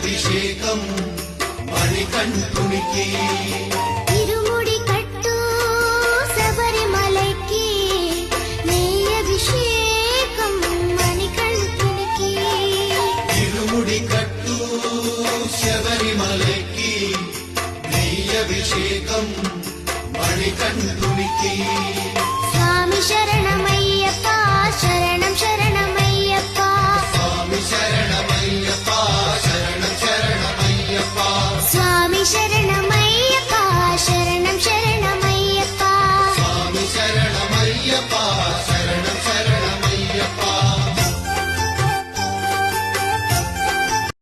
అభిషేకం మణికంఠునికి ఇరుముడి కట్టు శబరిమలకి నెయ్యి అభిషేకం మణికంఠునికి ఇరుముడి కట్టు శబరిమలకి నెయ్యి అభిషేకం మణికంఠునికి